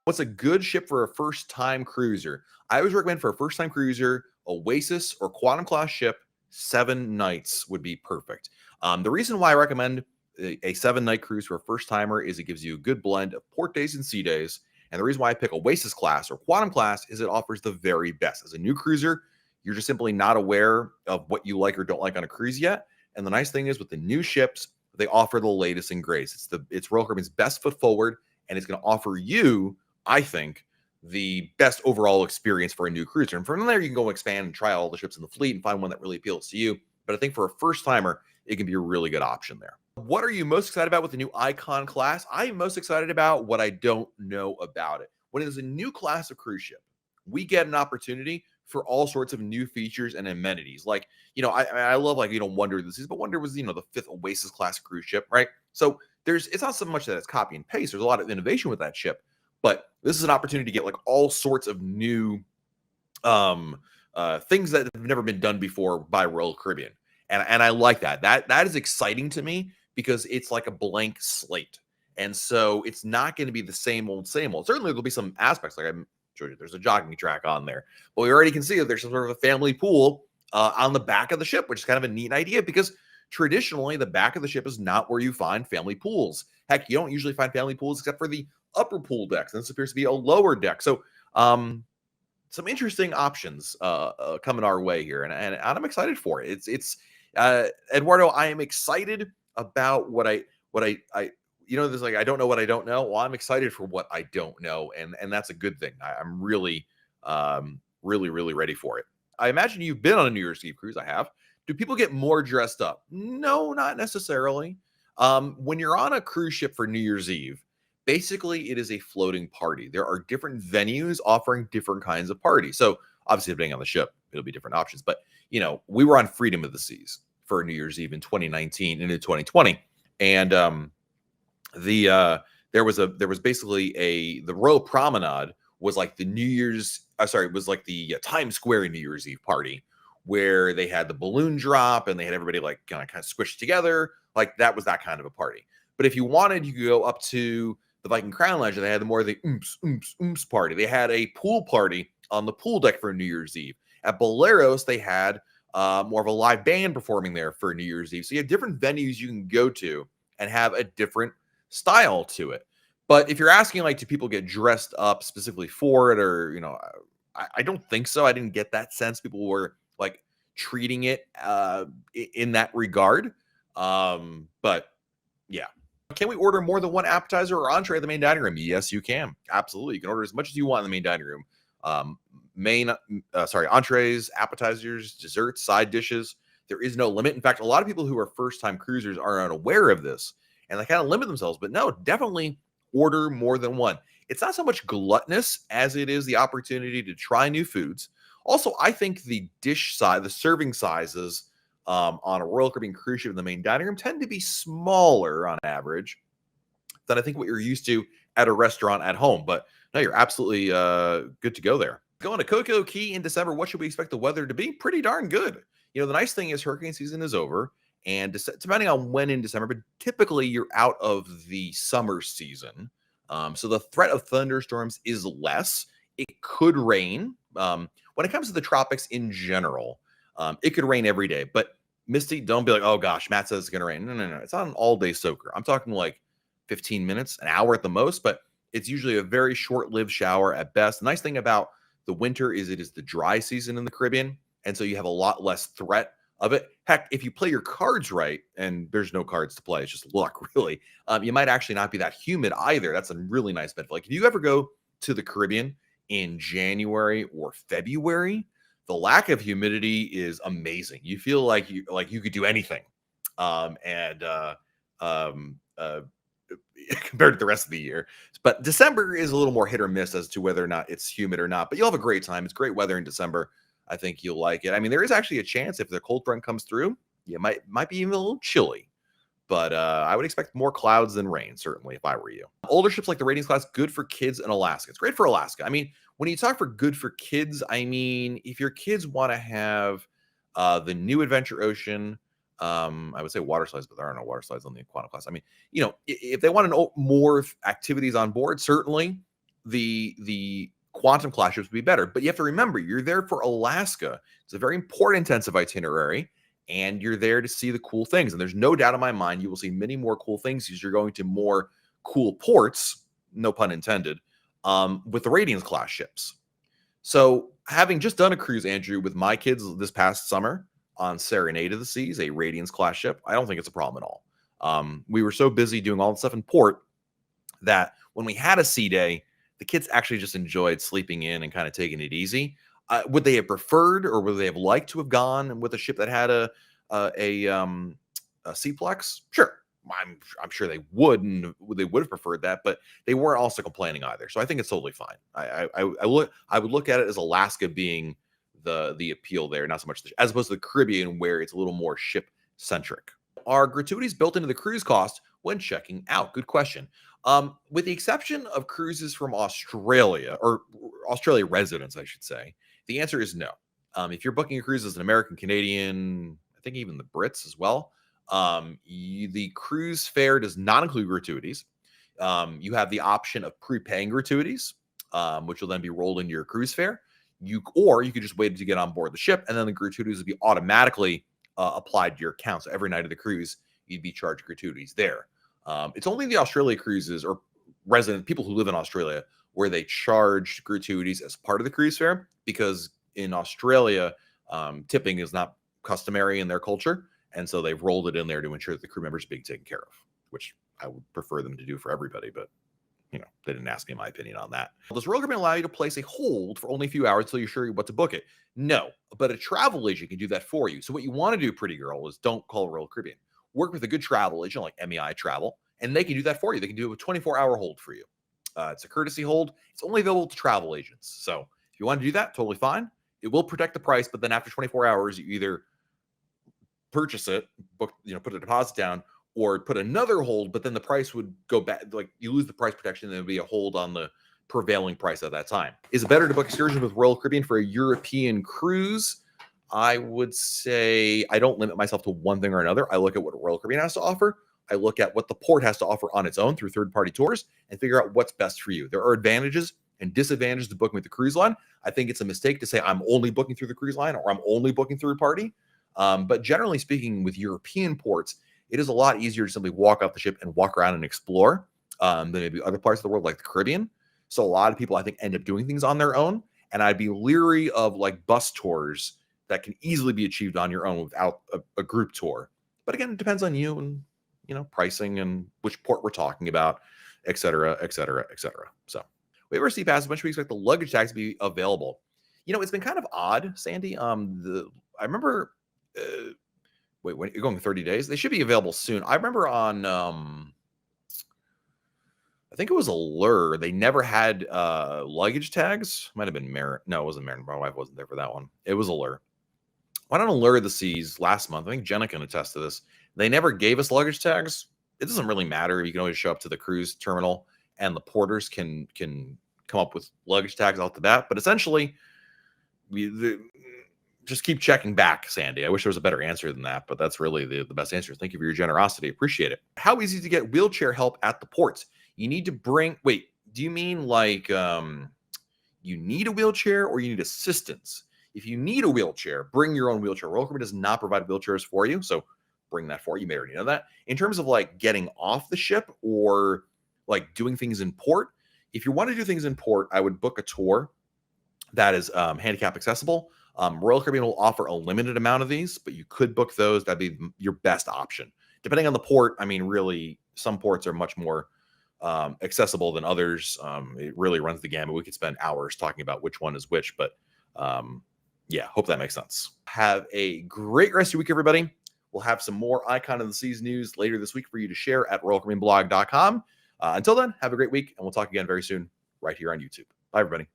What's a good ship for a first-time cruiser? I always recommend for a first-time cruiser, Oasis or Quantum Class ship, 7 nights would be perfect. The reason why I recommend a 7-night cruise for a first-timer is it gives you a good blend of port days and sea days. And the reason why I pick Oasis Class or Quantum Class is it offers the very best. As a new cruiser, you're just simply not aware of what you like or don't like on a cruise yet. And the nice thing is with the new ships, they offer the latest and greatest. It's Royal Caribbean's best foot forward, and it's going to offer you, I think, the best overall experience for a new cruiser. And from there, you can go expand and try all the ships in the fleet and find one that really appeals to you. But I think for a first timer, it can be a really good option there. What are you most excited about with the new Icon class? I am most excited about what I don't know about it. When it is a new class of cruise ship, we get an opportunity for all sorts of new features and amenities. Like, I love Wonder this is, but Wonder was, the 5th Oasis class cruise ship, right? So it's not so much that it's copy and paste. There's a lot of innovation with that ship, but this is an opportunity to get like all sorts of new things that have never been done before by Royal Caribbean. And I like that. That is exciting to me because it's like a blank slate. And so it's not going to be the same old, same old. Certainly there'll be some aspects like I showed you, there's a jogging track on there. But we already can see that there's some sort of a family pool on the back of the ship, which is kind of a neat idea because traditionally the back of the ship is not where you find family pools. Heck, you don't usually find family pools except for the upper pool decks. And this appears to be a lower deck. So some interesting options coming our way here. And I'm excited for it. It's Eduardo, I am excited about what I there's like, I don't know what I don't know. Well, I'm excited for what I don't know. And that's a good thing. I'm really, really ready for it. I imagine you've been on a New Year's Eve cruise. I have. Do people get more dressed up? No, not necessarily. When you're on a cruise ship for New Year's Eve, basically it is a floating party. There are different venues offering different kinds of parties. So obviously, depending on the ship, it'll be different options. But, we were on Freedom of the Seas for New Year's Eve in 2019 into 2020. And there was basically the Royal Promenade was like the was like the Times Square New Year's Eve party where they had the balloon drop and they had everybody like kind of squished together. Like that was that kind of a party. But if you wanted, you could go up to the Viking Crown Lounge and they had more of the oomps party. They had a pool party on the pool deck for New Year's Eve. At Boleros, they had more of a live band performing there for New Year's Eve. So you have different venues you can go to and have a different style to it. But if you're asking, like, do people get dressed up specifically for it, or I don't think so. I didn't get that sense. People were like treating it in that regard. But yeah. Can we order more than one appetizer or entree at the main dining room? Yes, you can. Absolutely. You can order as much as you want in the main dining room. Entrees, appetizers, desserts, side dishes. There is no limit. In fact, a lot of people who are first-time cruisers are unaware of this, and they kind of limit themselves. But no, definitely order more than one. It's not so much gluttonous as it is the opportunity to try new foods. Also, I think the serving sizes on a Royal Caribbean cruise ship in the main dining room tend to be smaller on average than I think what you're used to at a restaurant at home. But no, you're absolutely good to go there. Going to CocoCay in December, what should we expect the weather to be? Pretty darn good. The nice thing is hurricane season is over, and depending on when in December, but typically you're out of the summer season. So the threat of thunderstorms is less. It could rain. When it comes to the tropics in general, it could rain every day. But Misty, don't be like, oh gosh, Matt says it's going to rain. No. It's not an all-day soaker. I'm talking like 15 minutes, an hour at the most, but it's usually a very short-lived shower at best. The nice thing about the winter is it is the dry season in the Caribbean, and so you have a lot less threat of it. Heck, if you play your cards right, and there's no cards to play, it's just luck, really, you might actually not be that humid either. That's a really nice benefit. Like if you ever go to the Caribbean in January or February, the lack of humidity is amazing. You feel like you could do anything. Compared to the rest of the year. But December is a little more hit or miss as to whether or not it's humid or not. But you'll have a great time. It's great weather in December. I think you'll like it. I mean, there is actually a chance if the cold front comes through, you might be even a little chilly. But I would expect more clouds than rain, certainly, if I were you. Older ships like the Radiance Class, good for kids in Alaska. It's great for Alaska. I mean, when you talk for good for kids, I mean, if your kids want to have the new Adventure Ocean, I would say water slides, but there are no water slides on the Quantum Class. I mean, if they want to know more activities on board, certainly the quantum class ships would be better. But you have to remember, you're there for Alaska. It's a very port intensive itinerary, and you're there to see the cool things. And there's no doubt in my mind you will see many more cool things because you're going to more cool ports, no pun intended, with the Radiance Class ships. So having just done a cruise, Andrew, with my kids this past summer on Serenade of the Seas, a Radiance Class ship, I don't think it's a problem at all. We were so busy doing all the stuff in port that when we had a sea day, the kids actually just enjoyed sleeping in and kind of taking it easy. Would they have preferred, or would they have liked to have gone with a ship that had a seaplex? Sure, I'm sure they would, and they would have preferred that, but they weren't also complaining either. So I think it's totally fine. I would look at it as Alaska being the appeal there, not so much as opposed to the Caribbean, where it's a little more ship centric. Are gratuities built into the cruise cost when checking out? Good question. With the exception of cruises from Australia, or Australia residents, I should say, the answer is no. If you're booking a cruise as an American, Canadian, I think even the Brits as well, the cruise fare does not include gratuities. You have the option of prepaying gratuities, which will then be rolled into your cruise fare. Or you could just wait to get on board the ship, and then the gratuities would be automatically applied to your account. So every night of the cruise, you'd be charged gratuities there. It's only the Australia cruises or resident people who live in Australia where they charge gratuities as part of the cruise fare, because in Australia, tipping is not customary in their culture. And so they've rolled it in there to ensure that the crew members are being taken care of, which I would prefer them to do for everybody. But, they didn't ask me my opinion on that. Does Royal Caribbean allow you to place a hold for only a few hours until you're sure what to book it? No, but a travel agent can do that for you. So what you want to do, pretty girl, is don't call Royal Caribbean. Work with a good travel agent like MEI Travel, and they can do that for you. They can do a 24-hour hold for you. It's a courtesy hold. It's only available to travel agents. So if you want to do that, totally fine. It will protect the price, but then after 24 hours, you either purchase it, book, put a deposit down, or put another hold, but then the price would go back. Like, you lose the price protection, and there would be a hold on the prevailing price at that time. Is it better to book excursions with Royal Caribbean for a European cruise? I would say I don't limit myself to one thing or another. I look at what Royal Caribbean has to offer. I look at what the port has to offer on its own through third-party tours and figure out what's best for you. There are advantages and disadvantages to booking with the cruise line. I think it's a mistake to say I'm only booking through the cruise line or I'm only booking third party. But generally speaking, with European ports, it is a lot easier to simply walk off the ship and walk around and explore than maybe other parts of the world like the Caribbean. So a lot of people, I think, end up doing things on their own. And I'd be leery of like bus tours that can easily be achieved on your own without a group tour. But again, it depends on you and, pricing and which port we're talking about, et cetera, et cetera, et cetera. So waiver sea pass, when should we expect the luggage tax to be available? It's been kind of odd, Sandy. I remember, when you're going 30 days, they should be available soon. I remember on, I think it was Allure. They never had luggage tags. Might have been Marin. No, it wasn't Marin. My wife wasn't there for that one. It was Allure. Why don't Allure the Seas last month? I think Jenna can attest to this. They never gave us luggage tags. It doesn't really matter. You can always show up to the cruise terminal, and the porters can come up with luggage tags off the bat. But essentially, just keep checking back, Sandy. I wish there was a better answer than that, but that's really the best answer. Thank you for your generosity. Appreciate it. How easy to get wheelchair help at the ports? You need to bring, wait, do you mean like you need a wheelchair or you need assistance? If you need a wheelchair, bring your own wheelchair. Royal Caribbean does not provide wheelchairs for you, so bring that for you. You may already know that. In terms of like getting off the ship or like doing things in port, if you want to do things in port, I would book a tour that is handicap accessible. Royal Caribbean will offer a limited amount of these, but you could book those. That'd be your best option. Depending on the port, I mean, really, some ports are much more accessible than others. It really runs the gamut. We could spend hours talking about which one is which, but yeah, hope that makes sense. Have a great rest of your week, everybody. We'll have some more Icon of the Seas news later this week for you to share at royalcaribbeanblog.com. Until then, have a great week, and we'll talk again very soon right here on YouTube. Bye, everybody.